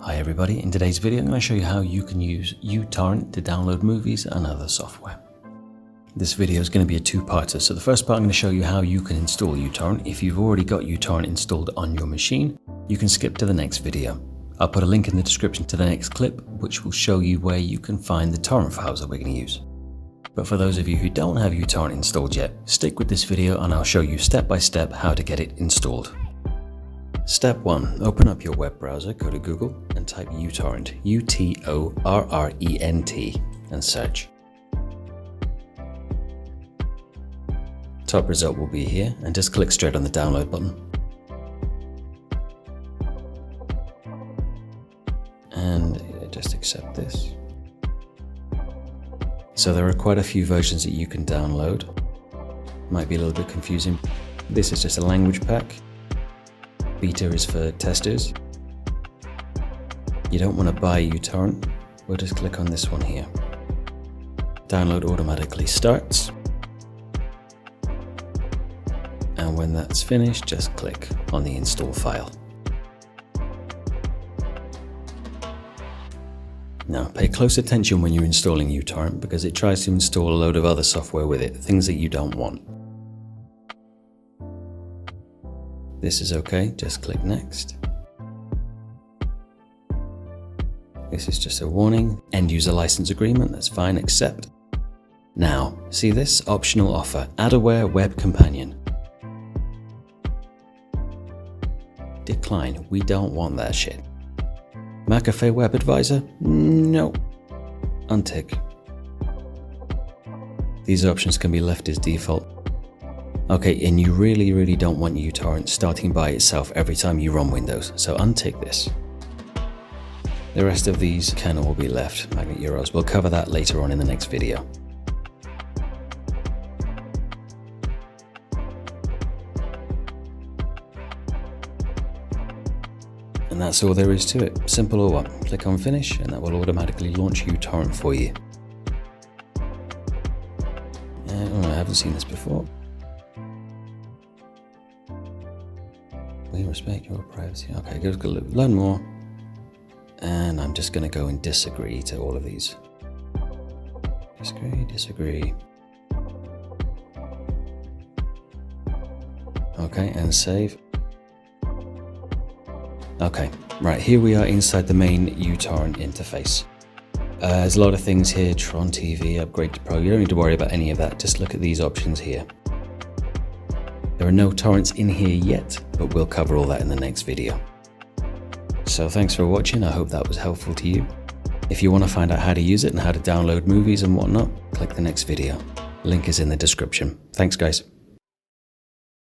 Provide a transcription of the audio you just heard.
Hi everybody, in today's video I'm going to show you how you can use uTorrent to download movies and other software. This video is going to be a two-parter, so the first part I'm going to show you how you can install uTorrent. If you've already got uTorrent installed on your machine, you can skip to the next video. I'll put a link in the description to the next clip, which will show you where you can find the torrent files that we're going to use. But for those of you who don't have uTorrent installed yet, stick with this video and I'll show you step by step how to get it installed. Step 1. Open up your web browser, go to Google and type uTorrent, U-T-O-R-R-E-N-T, and search. Top result will be here, and just click straight on the download button. And just accept this. So there are quite a few versions that you can download. Might be a little bit confusing. This is just a language pack. Beta is for testers. You don't want to buy uTorrent. We'll just click on this one here. Download automatically starts. And when that's finished, just click on the install file. Now, pay close attention when you're installing uTorrent because it tries to install a load of other software with it, things that you don't want. This is okay, just click next. This is just a warning, end user license agreement, that's fine, accept. Now, see this? Optional offer, Adaware Web Companion. Decline, we don't want that shit. McAfee Web Advisor? No. Untick. These options can be left as default. Okay, and you really don't want uTorrent starting by itself every time you run Windows, so untick this. The rest of these can all be left, Magnet Euros. We'll cover that later on in the next video. And that's all there is to it. Simple or what? Click on finish and that will automatically launch uTorrent for you. Oh, I haven't seen this before. We respect your privacy. Okay, go to learn more. And I'm just going to go and disagree to all of these. Disagree. Okay, and save. Okay, right, here we are inside the main uTorrent interface. There's a lot of things here, Tron TV, upgrade to Pro. You don't need to worry about any of that, just look at these options here. There are no torrents in here yet, but we'll cover all that in the next video. So thanks for watching, I hope that was helpful to you. If you want to find out how to use it and how to download movies and whatnot, click the next video. Link is in the description. Thanks guys.